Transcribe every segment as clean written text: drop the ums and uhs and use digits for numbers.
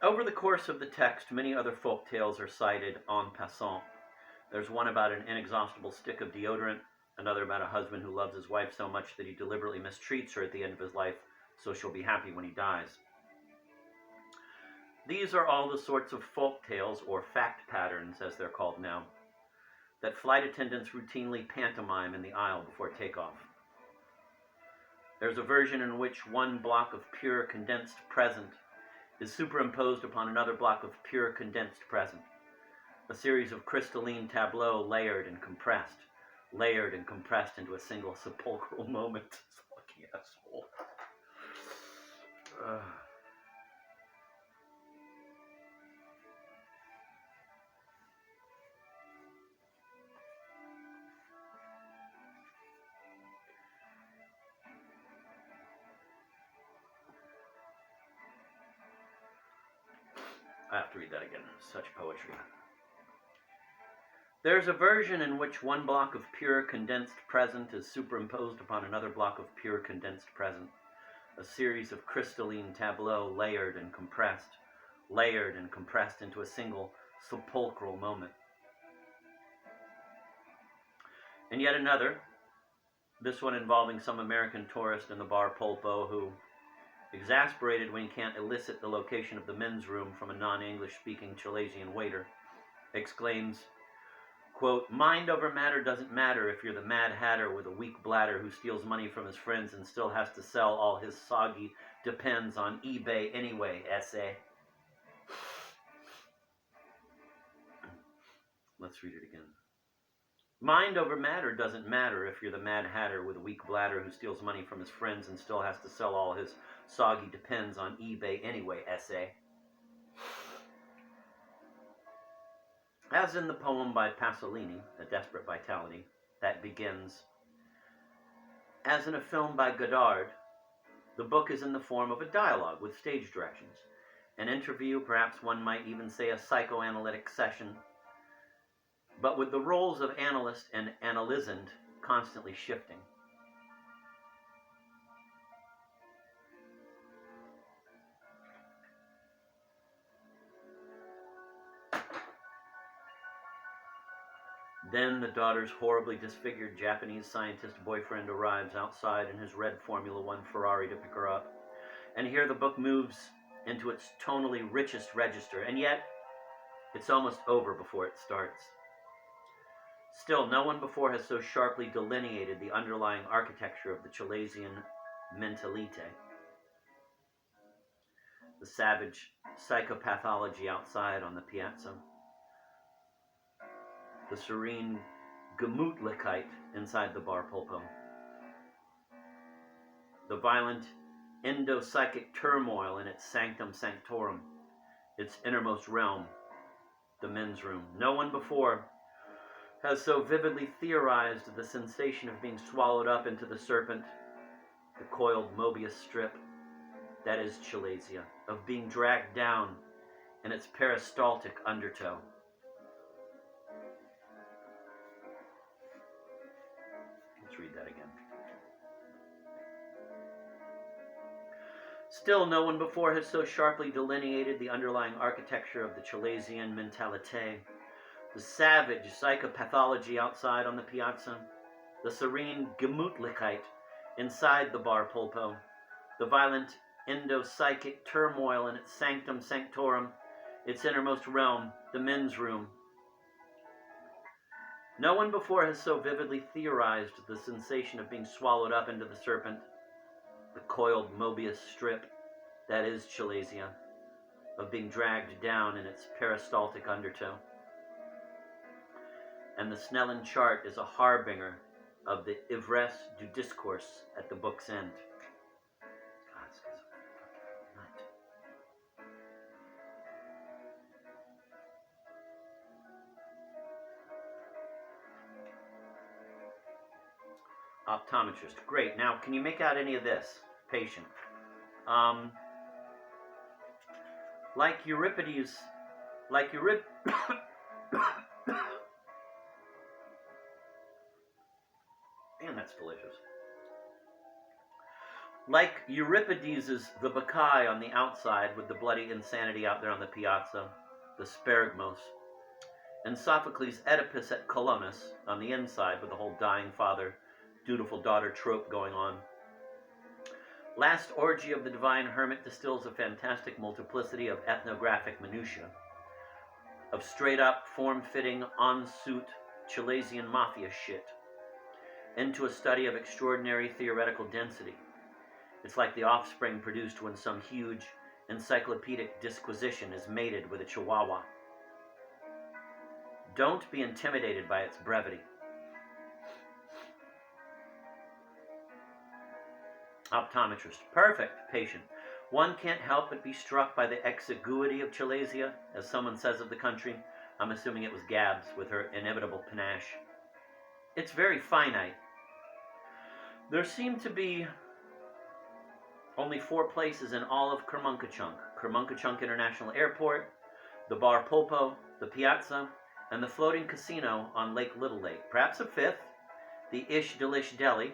Over the course of the text, many other folk tales are cited en passant. There's one about an inexhaustible stick of deodorant, another about a husband who loves his wife so much that he deliberately mistreats her at the end of his life so she'll be happy when he dies. These are all the sorts of folk tales, or fact patterns as they're called now, that flight attendants routinely pantomime in the aisle before takeoff. There's a version in which one block of pure condensed present is superimposed upon another block of pure condensed present, a series of crystalline tableaux layered and compressed into a single sepulchral moment. Fucking asshole. I have to read that again. Such poetry. There's a version in which one block of pure condensed present is superimposed upon another block of pure condensed present, a series of crystalline tableaux layered and compressed into a single sepulchral moment. And yet another, this one involving some American tourist in the bar Polpo who, exasperated when he can't elicit the location of the men's room from a non-English speaking Chilesian waiter, exclaims, quote, "Mind over matter doesn't matter if you're the Mad Hatter with a weak bladder who steals money from his friends and still has to sell all his soggy depends on eBay anyway, essay." Let's read it again. Mind over matter doesn't matter if you're the Mad Hatter with a weak bladder who steals money from his friends and still has to sell all his soggy depends on eBay anyway, essay. As in the poem by Pasolini, A Desperate Vitality, that begins, as in a film by Godard, the book is in the form of a dialogue with stage directions, an interview, perhaps one might even say a psychoanalytic session, but with the roles of analyst and analysand constantly shifting. Then the daughter's horribly disfigured Japanese scientist boyfriend arrives outside in his red Formula One Ferrari to pick her up. And here the book moves into its tonally richest register, and yet it's almost over before it starts. Still, no one before has so sharply delineated the underlying architecture of the Chilesian mentalite. The savage psychopathology outside on the piazza. The serene Gemütlichkeit inside the bar Polpo. The violent endopsychic turmoil in its sanctum sanctorum, its innermost realm, the men's room. No one before has so vividly theorized the sensation of being swallowed up into the serpent, the coiled Mobius strip, that is Chilesia, of being dragged down in its peristaltic undertow. Let's read that again. Still, no one before has so sharply delineated the underlying architecture of the Chilesian mentalite, the savage psychopathology outside on the piazza, the serene Gemütlichkeit inside the bar Polpo, the violent endopsychic turmoil in its sanctum sanctorum, its innermost realm, the men's room. No one before has so vividly theorized the sensation of being swallowed up into the serpent, the coiled Mobius strip, that is Chilesia, of being dragged down in its peristaltic undertow. And the Snellen chart is a harbinger of the ivresse du discourse at the book's end. God, this guy's a fucking nut. Optometrist. Great. Now, can you make out any of this? Patient. Like Euripides, Man, that's delicious. Like Euripides' The Bacchae on the outside with the bloody insanity out there on the piazza, the Spergmos, and Sophocles' Oedipus at Colonus on the inside with the whole dying father, dutiful daughter trope going on. Last Orgy of the Divine Hermit distills a fantastic multiplicity of ethnographic minutiae, of straight-up, form-fitting, en-suit Chilesian mafia shit, into a study of extraordinary theoretical density. It's like the offspring produced when some huge encyclopedic disquisition is mated with a chihuahua. Don't be intimidated by its brevity. Optometrist. Perfect, patient. One can't help but be struck by the exiguity of Chilesia, as someone says of the country. I'm assuming it was Gabs with her inevitable panache. It's very finite. There seem to be only 4 places in all of Kermunkachunk. Kermunkachunk International Airport, the Bar Polpo, the Piazza, and the floating casino on Lake Little Lake. Perhaps a 5th, the Ish Delish Deli,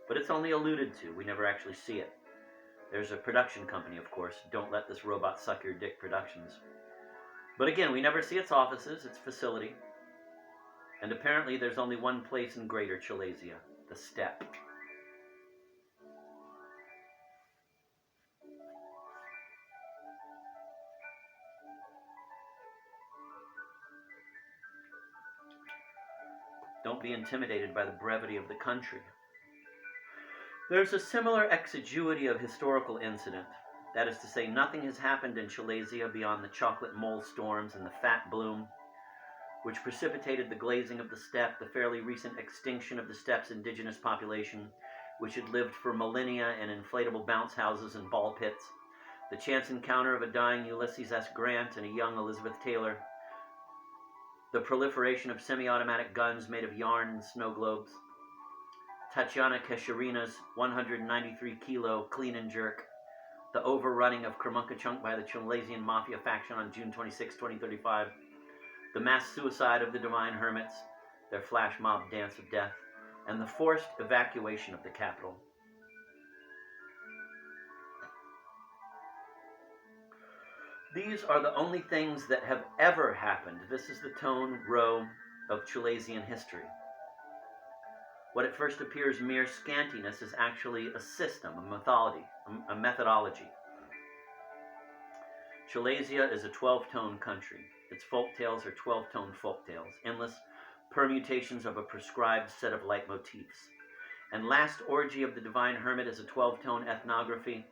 but it's only alluded to. We never actually see it. There's a production company, of course. Don't Let This Robot Suck Your Dick Productions. But again, we never see its offices, its facility. And apparently there's only one place in Greater Chilesia, the Steppe. Don't be intimidated by the brevity of the country. There's a similar exiguity of historical incident. That is to say, nothing has happened in Chilesia beyond the chocolate mole storms and the fat bloom, which precipitated the glazing of the steppe, the fairly recent extinction of the steppe's indigenous population, which had lived for millennia in inflatable bounce houses and ball pits, the chance encounter of a dying Ulysses S. Grant and a young Elizabeth Taylor, the proliferation of semi-automatic guns made of yarn and snow globes, Tatiana Kesherina's 193-kilo clean and jerk, the overrunning of Kermunkachunk by the Chilesian Mafia faction on June 26, 2035, the mass suicide of the Divine Hermits, their flash mob dance of death, and the forced evacuation of the capital. These are the only things that have ever happened. This is the tone row of Chilesian history. What at first appears mere scantiness is actually a system, a methodology. Chilesia is a 12-tone country. Its folk tales are 12-tone folk tales, endless permutations of a prescribed set of leitmotifs. And Last Orgy of the Divine Hermit is a 12-tone ethnography,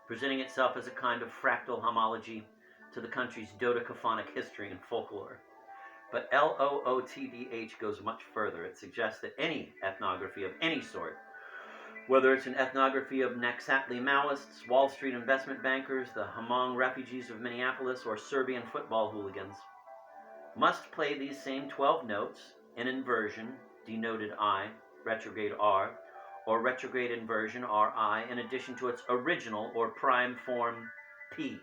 presenting itself as a kind of fractal homology to the country's dodecaphonic history and folklore. But LOOTDH goes much further. It suggests that any ethnography of any sort, whether it's an ethnography of Naxatli Maoists, Wall Street investment bankers, the Hmong refugees of Minneapolis, or Serbian football hooligans, must play these same 12 notes in inversion, denoted I, retrograde R, or retrograde inversion RI, in addition to its original or prime form P.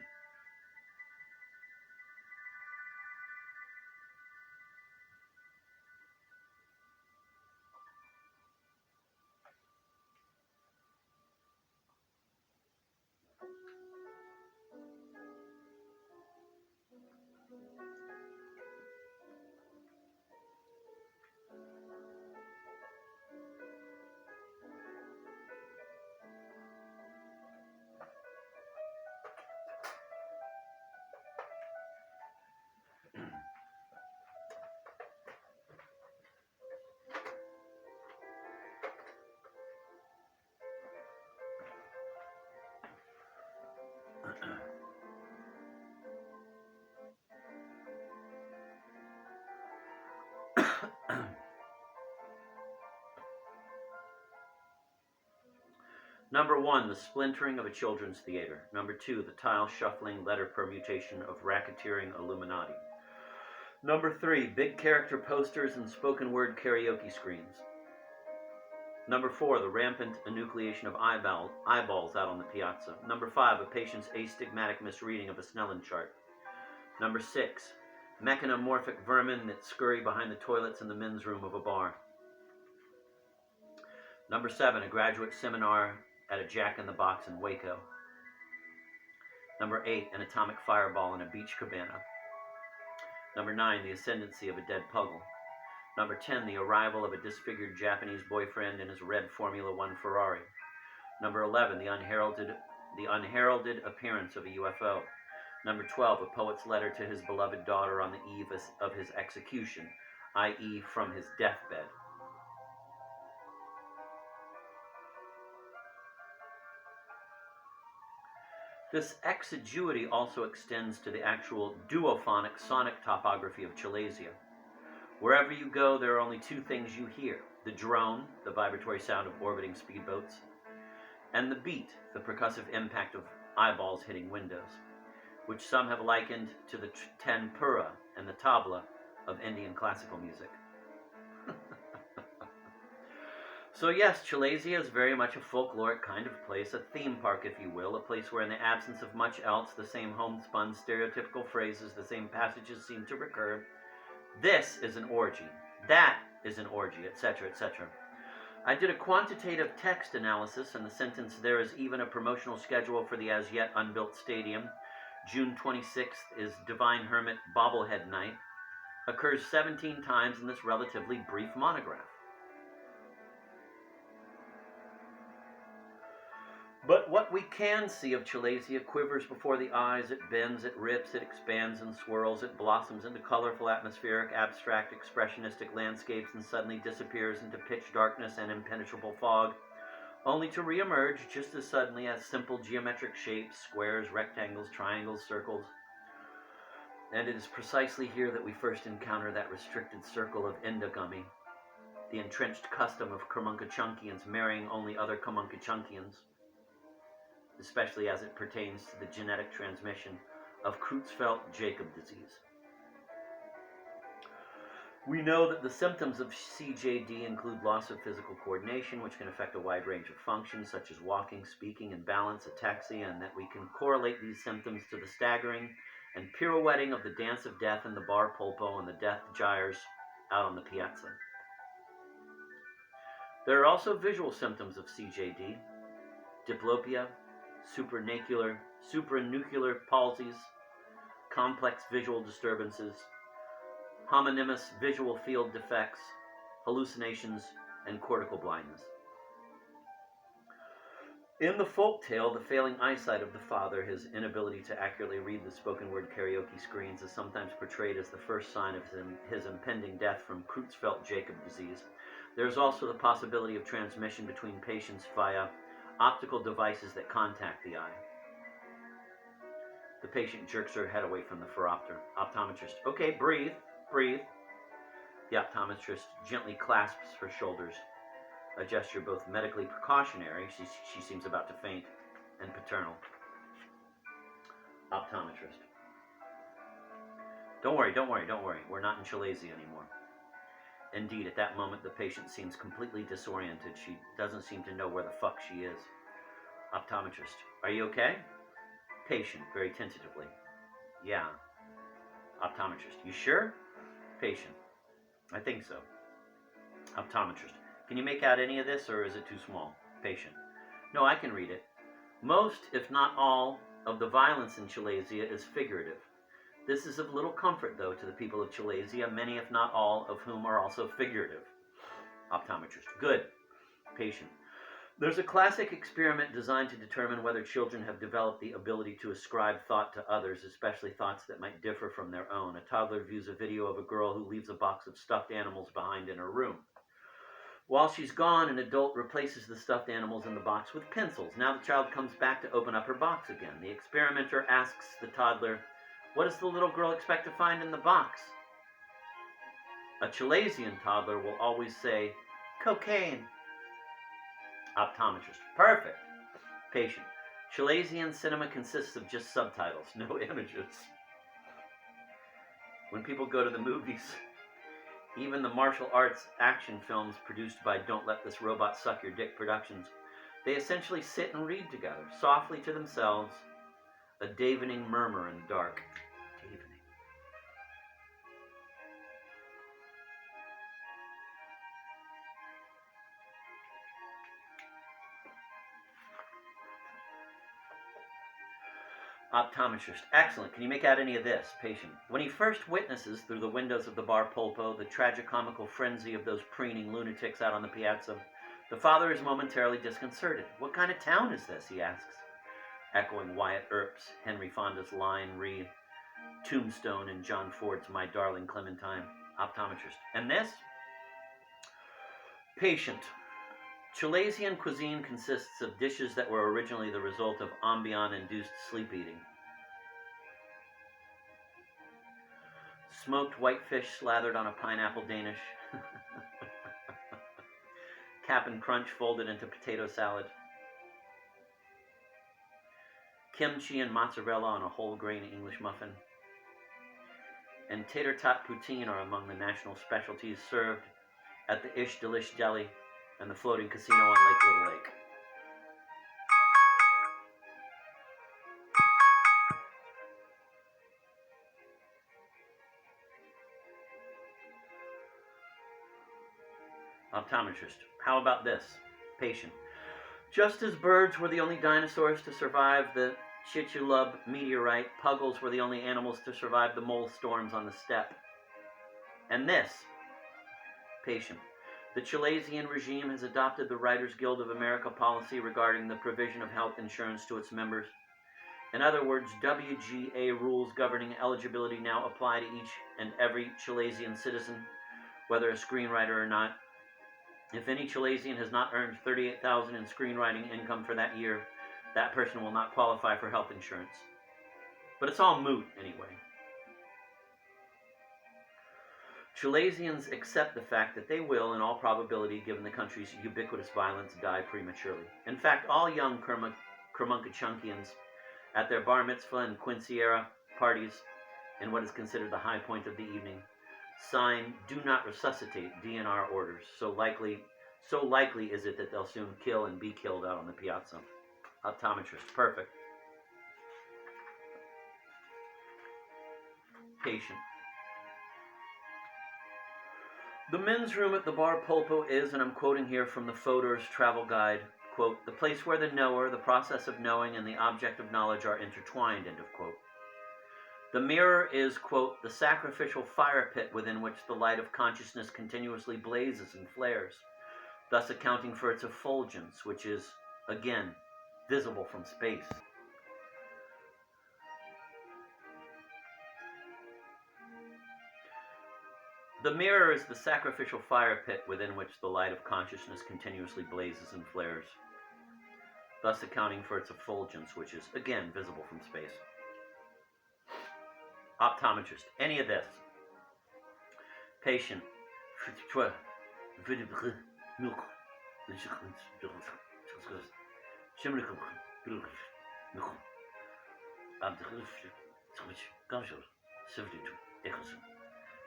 Number 1, the splintering of a children's theater. Number 2, the tile-shuffling letter permutation of racketeering Illuminati. Number 3, big character posters and spoken-word karaoke screens. Number 4, the rampant enucleation of eyeballs out on the piazza. Number 5, a patient's astigmatic misreading of a Snellen chart. Number 6, mechanomorphic vermin that scurry behind the toilets in the men's room of a bar. Number 7, a graduate seminar at a Jack-in-the-Box in Waco. Number 8, an atomic fireball in a beach cabana. Number 9, the ascendancy of a dead puggle. Number 10, the arrival of a disfigured Japanese boyfriend in his red Formula One Ferrari. Number 11, the unheralded appearance of a UFO. Number 12, a poet's letter to his beloved daughter on the eve of his execution, i.e. from his deathbed. This exiguity also extends to the actual duophonic sonic topography of Chalasia. Wherever you go, there are only two things you hear: the drone, the vibratory sound of orbiting speedboats, and the beat, the percussive impact of eyeballs hitting windows, which some have likened to the tanpura and the tabla of Indian classical music. So yes, Chalasia is very much a folkloric kind of place, a theme park, if you will, a place where in the absence of much else, the same homespun stereotypical phrases, the same passages seem to recur. This is an orgy, that is an orgy, etc., etc. I did a quantitative text analysis, and the sentence "there is even a promotional schedule for the as yet unbuilt stadium, June 26th is Divine Hermit Bobblehead Night," occurs 17 times in this relatively brief monograph. But what we can see of Chalasia quivers before the eyes. It bends, it rips, it expands and swirls, it blossoms into colorful, atmospheric, abstract, expressionistic landscapes, and suddenly disappears into pitch darkness and impenetrable fog, only to reemerge just as suddenly as simple geometric shapes, squares, rectangles, triangles, circles. And it is precisely here that we first encounter that restricted circle of endogamy, the entrenched custom of Kamunkachunkians marrying only other Kamunkachunkians, especially as it pertains to the genetic transmission of Creutzfeldt-Jakob disease. We know that the symptoms of CJD include loss of physical coordination, which can affect a wide range of functions such as walking, speaking, and balance, ataxia, and that we can correlate these symptoms to the staggering and pirouetting of the dance of death in the bar polpo and the death gyres out on the piazza. There are also visual symptoms of CJD: diplopia, supranuclear palsies, complex visual disturbances, homonymous visual field defects, hallucinations, and cortical blindness. In the folk tale, the failing eyesight of the father, his inability to accurately read the spoken word karaoke screens, is sometimes portrayed as the first sign of his impending death from Creutzfeldt-Jakob disease. There is also the possibility of transmission between patients via optical devices that contact the eye. The patient jerks her head away from the optometrist. "Okay, breathe, breathe." The optometrist gently clasps her shoulders, a gesture both medically precautionary, she seems about to faint, and paternal. Optometrist: Don't worry. We're not in Chalasia anymore." Indeed, at that moment, the patient seems completely disoriented. She doesn't seem to know where the fuck she is. Optometrist: "Are you okay?" Patient, very tentatively: "Yeah." Optometrist: "You sure?" Patient: "I think so." Optometrist: "Can you make out any of this, or is it too small?" Patient: "No, I can read it. Most, if not all, of the violence in Chalasia is figurative. This is of little comfort, though, to the people of Chalasia, many, if not all, of whom are also figurative." Optometrist: "Good." Patient: "There's a classic experiment designed to determine whether children have developed the ability to ascribe thought to others, especially thoughts that might differ from their own. A toddler views a video of a girl who leaves a box of stuffed animals behind in her room. While she's gone, an adult replaces the stuffed animals in the box with pencils. Now the child comes back to open up her box again. The experimenter asks the toddler, 'What does the little girl expect to find in the box?' A Chalasian toddler will always say, 'Cocaine.'" Optometrist: "Perfect." Patient: "Chalasian cinema consists of just subtitles, no images. When people go to the movies, even the martial arts action films produced by Don't Let This Robot Suck Your Dick Productions, they essentially sit and read together, softly to themselves, a davening murmur in the dark." Davening. Optometrist. Excellent. Can you make out any of this? Patient. When he first witnesses through the windows of the bar Polpo the tragicomical frenzy of those preening lunatics out on the piazza, the father is momentarily disconcerted. What kind of town is this? He asks, echoing Wyatt Earp's Henry Fonda's line re Tombstone and John Ford's My Darling Clementine. Optometrist. And this? Patient. Chilesian cuisine consists of dishes that were originally the result of ambient-induced sleep eating. Smoked whitefish slathered on a pineapple Danish. Cap'n Crunch folded into potato salad. Kimchi and mozzarella on a whole grain English muffin. And tater tot poutine are among the national specialties served at the Ish Delish Deli and the floating casino on Lake Little Lake. Optometrist. How about this? Patient. Just as birds were the only dinosaurs to survive the Chicxulub meteorite, puggles were the only animals to survive the mole storms on the steppe. And this? Patient. The Chilesian regime has adopted the Writers Guild of America policy regarding the provision of health insurance to its members. In other words, WGA rules governing eligibility now apply to each and every Chilesian citizen, whether a screenwriter or not. If any Chilesian has not earned $38,000 in screenwriting income for that year, that person will not qualify for health insurance. But it's all moot anyway. Chilesians accept the fact that they will, in all probability, given the country's ubiquitous violence, die prematurely. In fact, all young Kermunkachunkians at their bar mitzvah and quinceañera parties, in what is considered the high point of the evening, sign "Do not resuscitate" DNR orders. So likely is it that they'll soon kill and be killed out on the piazza. Optometrist. Perfect. Patient. The men's room at the bar Polpo is, and I'm quoting here from the Fodor's travel guide, quote, the place where the knower, the process of knowing, and the object of knowledge are intertwined, end of quote. The mirror is, quote, the sacrificial fire pit within which the light of consciousness continuously blazes and flares, thus accounting for its effulgence, which is, again, visible from space. The mirror is the sacrificial fire pit within which the light of consciousness continuously blazes and flares, thus accounting for its effulgence, which is, again, visible from space. Optometrist. Any of this? Patient.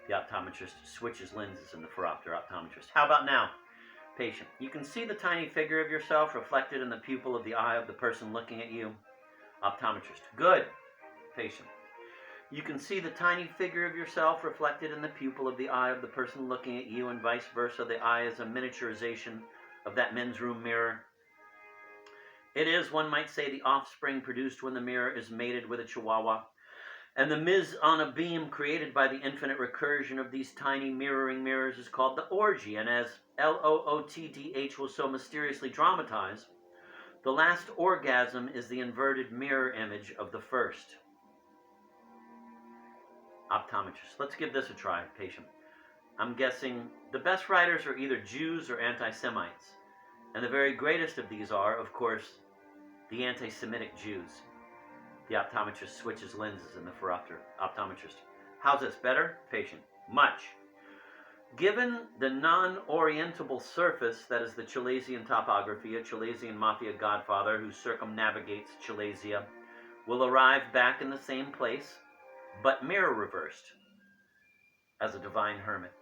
The optometrist switches lenses in the phoropter. Optometrist. How about now? Patient. You can see the tiny figure of yourself reflected in the pupil of the eye of the person looking at you. Optometrist. Good. Patient. You can see the tiny figure of yourself reflected in the pupil of the eye of the person looking at you, and vice versa. The eye is a miniaturization of that men's room mirror. It is, one might say, the offspring produced when the mirror is mated with a chihuahua. And the mise on a beam created by the infinite recursion of these tiny mirroring mirrors is called the orgy. And as Lootdh will so mysteriously dramatize, the last orgasm is the inverted mirror image of the first. Optometrist. Let's give this a try, patient. I'm guessing the best writers are either Jews or anti-Semites. And the very greatest of these are, of course, the anti-Semitic Jews. The optometrist switches lenses in the phoropter. Optometrist. How's this? Better? Patient. Much. Given the non-orientable surface that is the Chilesian topography, a Chilesian mafia godfather who circumnavigates Chilesia will arrive back in the same place, but mirror reversed, as a divine hermit.